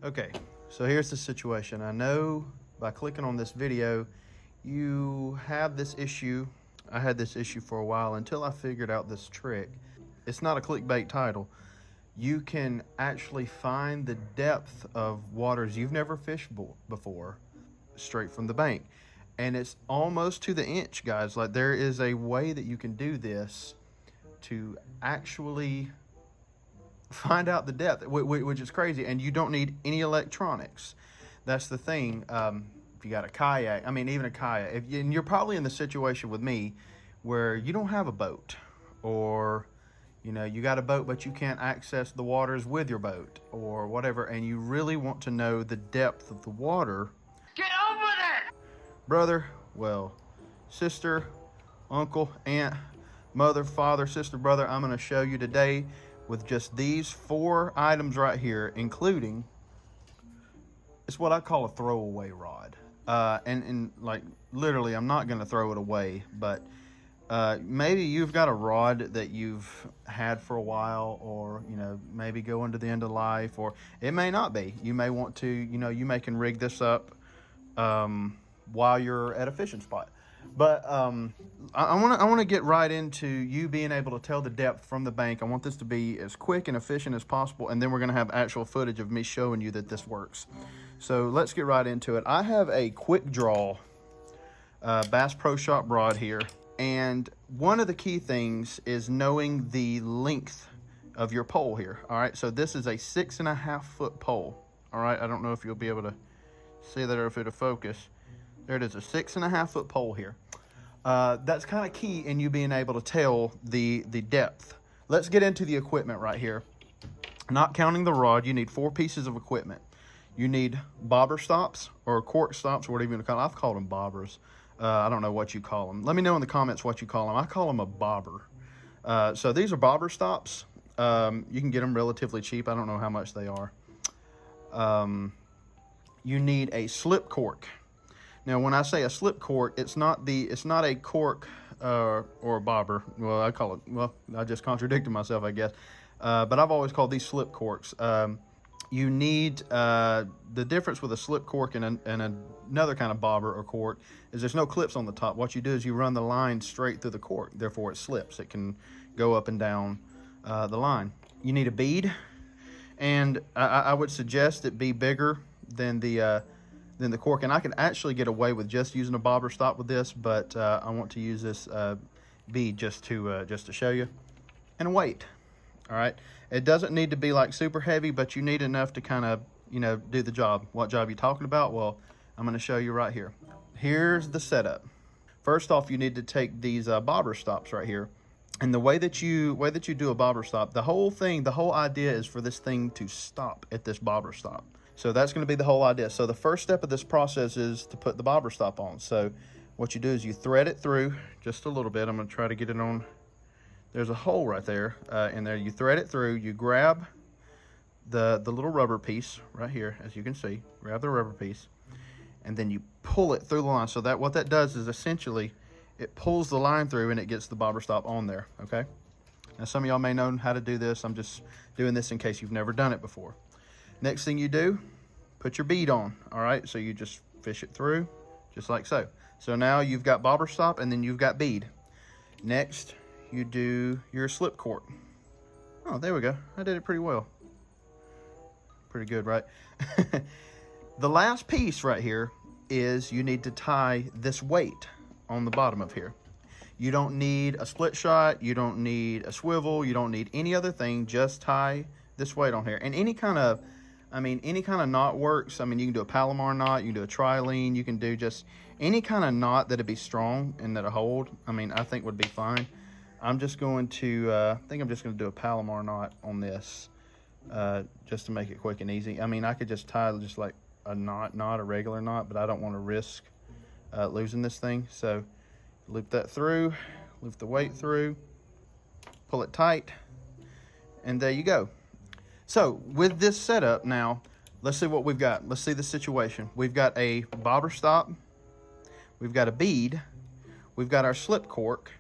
Okay, so here's the situation. I know by clicking on this video, you have this issue. I had this issue for a while until I figured out this trick. It's not a clickbait title. You can actually find the depth of waters you've never fished before straight from the bank. And it's almost to the inch, guys. Like, there is a way that you can do this to actually find out the depth, which is crazy, and you don't need any electronics. That's the thing. If you got a kayak, I mean, even a kayak, and you're probably in the situation with me where you don't have a boat, or you got a boat but you can't access the waters with your boat or whatever, and you really want to know the depth of the water. Get over it! Brother, well, sister, uncle, aunt, mother, father, sister, brother, I'm going to show you today with just these 4 items right here, including, it's what I call a throwaway rod. And like, literally, I'm not going to throw it away, but maybe you've got a rod that you've had for a while, or, maybe going to the end of life, or it may not be. You may want to, you may can rig this up while you're at a fishing spot. But I want to get right into you being able to tell the depth from the bank. I want this to be as quick and efficient as possible, and then we're going to have actual footage of me showing you that this works. So let's get right into it. I have a quick draw Bass Pro Shop rod here, and one of the key things is knowing the length of your pole here. All right, so this is a 6.5 foot pole. All right, I don't know if you'll be able to see that or if it'll focus. There it is, a 6.5 foot pole here. That's kind of key in you being able to tell the depth. Let's get into the equipment right here. Not counting the rod, you need 4 pieces of equipment. You need bobber stops or cork stops, or whatever you want to call them. I've called them bobbers. I don't know what you call them. Let me know in the comments what you call them. I call them a bobber. So these are bobber stops. You can get them relatively cheap. I don't know how much they are. You need a slip cork. Now, when I say a slip cork, it's not a cork or a bobber. Well, I just contradicted myself, I guess. But I've always called these slip corks. You need the difference with a slip cork and another kind of bobber or cork is there's no clips on the top. What you do is you run the line straight through the cork. Therefore, it slips. It can go up and down the line. You need a bead, and I would suggest it be bigger than the cork, and I can actually get away with just using a bobber stop with this, but I want to use this bead just to show you. And a weight. All right, it doesn't need to be like super heavy, but you need enough to kind of do the job. What job you talking about? Well, I'm going to show you right here. Here's the setup. First off, you need to take these bobber stops right here, and the way that you do a bobber stop, the whole idea is for this thing to stop at this bobber stop. So that's going to be the whole idea. So the first step of this process is to put the bobber stop on. So what you do is you thread it through just a little bit. I'm going to try to get it on. There's a hole right there in there. You thread it through. You grab the little rubber piece right here, as you can see. Grab the rubber piece, and then you pull it through the line. So that what that does is essentially it pulls the line through and it gets the bobber stop on there. Okay. Now some of y'all may know how to do this. I'm just doing this in case you've never done it before. Next thing you do, put your bead on. All right, so you just fish it through just like so. So now you've got bobber stop and then you've got bead. Next, you do your slip cork. Oh, there we go. I did it pretty well. Pretty good, right? The last piece right here is you need to tie this weight on the bottom of here. You don't need a split shot. You don't need a swivel. You don't need any other thing. Just tie this weight on here. And any kind of knot works. I mean, you can do a Palomar knot, you can do a trilene, you can do just any kind of knot that'd be strong and that'll hold. I mean, I think would be fine. I'm just going to, I think I'm just going to do a Palomar knot on this, just to make it quick and easy. I mean, I could just tie just like a knot, not a regular knot, but I don't want to risk losing this thing. So loop that through, loop the weight through, pull it tight, and there you go. So with this setup now, let's see what we've got. Let's see the situation. We've got a bobber stop, we've got a bead, we've got our slip cork,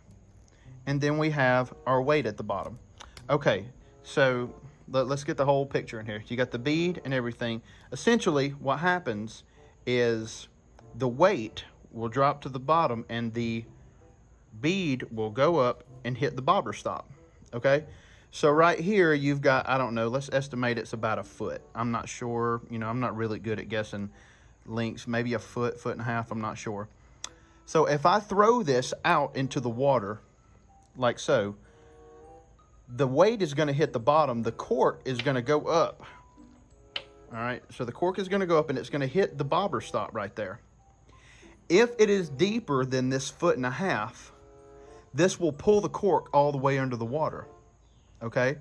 and then we have our weight at the bottom. Okay, so let's get the whole picture in here. You got the bead and everything. Essentially, what happens is the weight will drop to the bottom and the bead will go up and hit the bobber stop. Okay, so right here you've got, I don't know, let's estimate it's about a foot. I'm not sure, you know, I'm not really good at guessing lengths. Maybe a foot, foot and a half, I'm not sure. So if I throw this out into the water like so, the weight is going to hit the bottom, the cork is going to go up. All right, so the cork is going to go up and it's going to hit the bobber stop right there. If it is deeper than this foot and a half, this will pull the cork all the way under the water. Okay,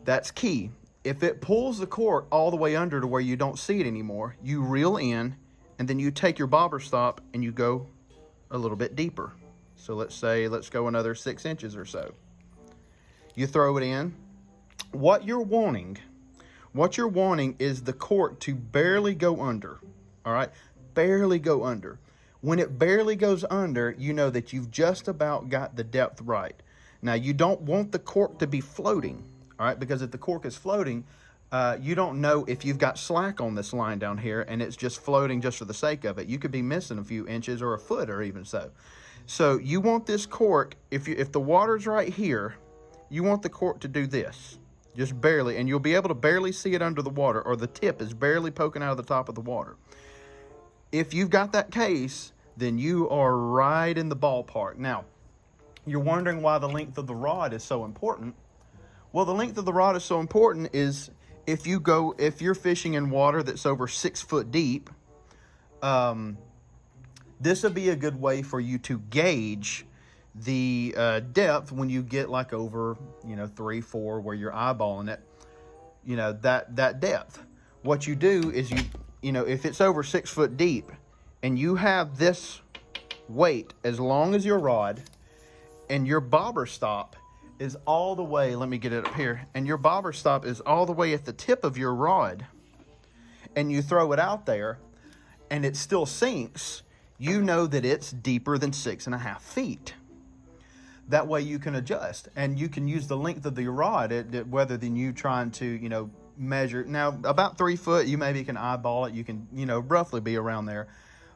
that's key. If it pulls the cork all the way under to where you don't see it anymore, you reel in and then you take your bobber stop and you go a little bit deeper. So let's go another 6 inches or so. You throw it in. What you're wanting is the cork to barely go under. All right, barely go under. When it barely goes under, you know that you've just about got the depth right. Now, you don't want the cork to be floating, all right, because if the cork is floating, you don't know if you've got slack on this line down here and it's just floating just for the sake of it. You could be missing a few inches or a foot or even so. So you want this cork, if the water's right here, you want the cork to do this, just barely, and you'll be able to barely see it under the water, or the tip is barely poking out of the top of the water. If you've got that case, then you are right in the ballpark. Now, you're wondering why the length of the rod is so important. Well, the length of the rod is so important is if you're fishing in water that's over 6 foot deep, this would be a good way for you to gauge the depth when you get like over, 3, 4, where you're eyeballing it, that depth. What you do is if it's over 6 foot deep and you have this weight as long as your rod and your bobber stop is all the way, let me get it up here, and your bobber stop is all the way at the tip of your rod, and you throw it out there and it still sinks, you know that it's deeper than 6.5 feet. That way you can adjust, and you can use the length of the rod rather than you trying to, measure. Now, about 3 foot, you maybe can eyeball it. You can, roughly be around there.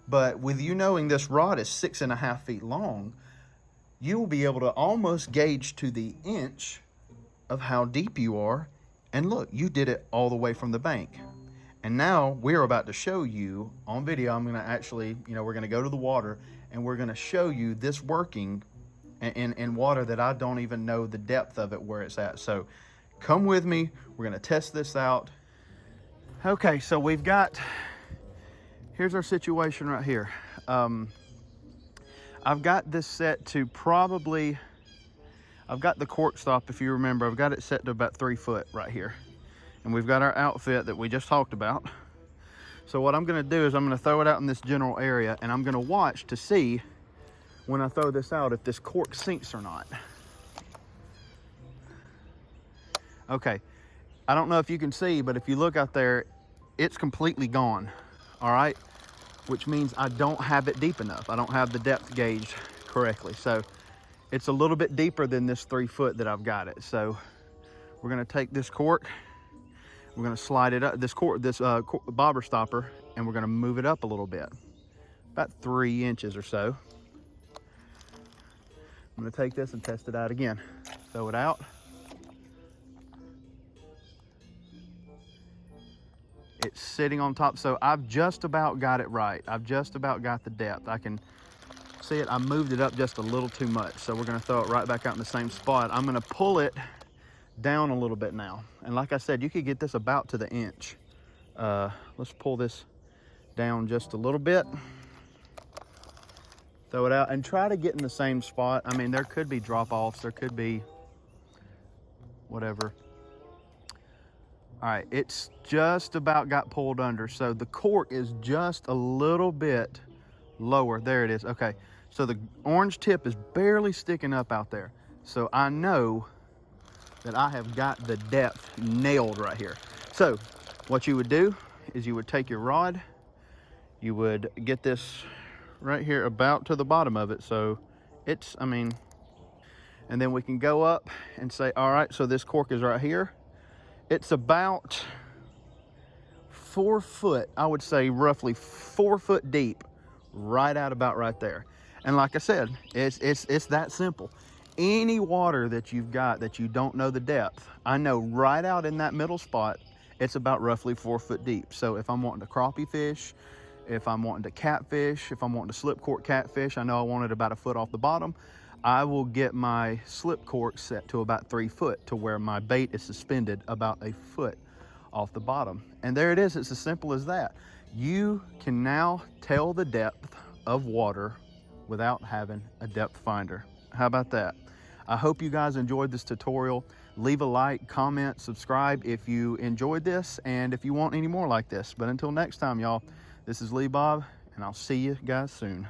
But with you knowing this rod is 6.5 feet long, you will be able to almost gauge to the inch of how deep you are. And look, you did it all the way from the bank. And now we're about to show you on video. I'm going to actually, we're going to go to the water and we're going to show you this working in water that I don't even know the depth of it where it's at. So come with me. We're going to test this out. Okay, so here's our situation right here. I've got this set to I've got the cork stop, if you remember, I've got it set to about 3 foot right here. And we've got our outfit that we just talked about. So what I'm going to do is I'm going to throw it out in this general area, and I'm going to watch to see when I throw this out if this cork sinks or not. Okay, I don't know if you can see, but if you look out there, it's completely gone, all right? Which means I don't have it deep enough. I don't have the depth gauged correctly. So it's a little bit deeper than this 3 foot that I've got it. So we're gonna take this cork, we're gonna slide it up, this bobber stopper, and we're gonna move it up a little bit, about 3 inches or so. I'm gonna take this and test it out again. Throw it out. It's sitting on top, so I've just about got it right. I've just about got the depth. I can see it. I moved it up just a little too much, so we're gonna throw it right back out in the same spot. I'm gonna pull it down a little bit now. And like I said, you could get this about to the inch. Let's pull this down just a little bit. Throw it out and try to get in the same spot. I mean, there could be drop-offs. There could be whatever. All right, it's just about got pulled under. So the cork is just a little bit lower. There it is. Okay, so the orange tip is barely sticking up out there. So I know that I have got the depth nailed right here. So what you would do is you would take your rod, you would get this right here about to the bottom of it. So and then we can go up and say, all right, so this cork is right here. It's about 4 foot, I would say roughly 4 foot deep, right out about right there. And like I said, it's that simple. Any water that you've got that you don't know the depth, I know right out in that middle spot, it's about roughly 4 foot deep. So if I'm wanting to crappie fish, if I'm wanting to catfish, if I'm wanting to slip cork catfish, I know I want it about 1 foot off the bottom, I will get my slip cork set to about 3 foot to where my bait is suspended about 1 foot off the bottom. And there it is. It's as simple as that. You can now tell the depth of water without having a depth finder. How about that? I hope you guys enjoyed this tutorial. Leave a like, comment, subscribe if you enjoyed this and if you want any more like this. But until next time, y'all, this is Lee Bob, and I'll see you guys soon.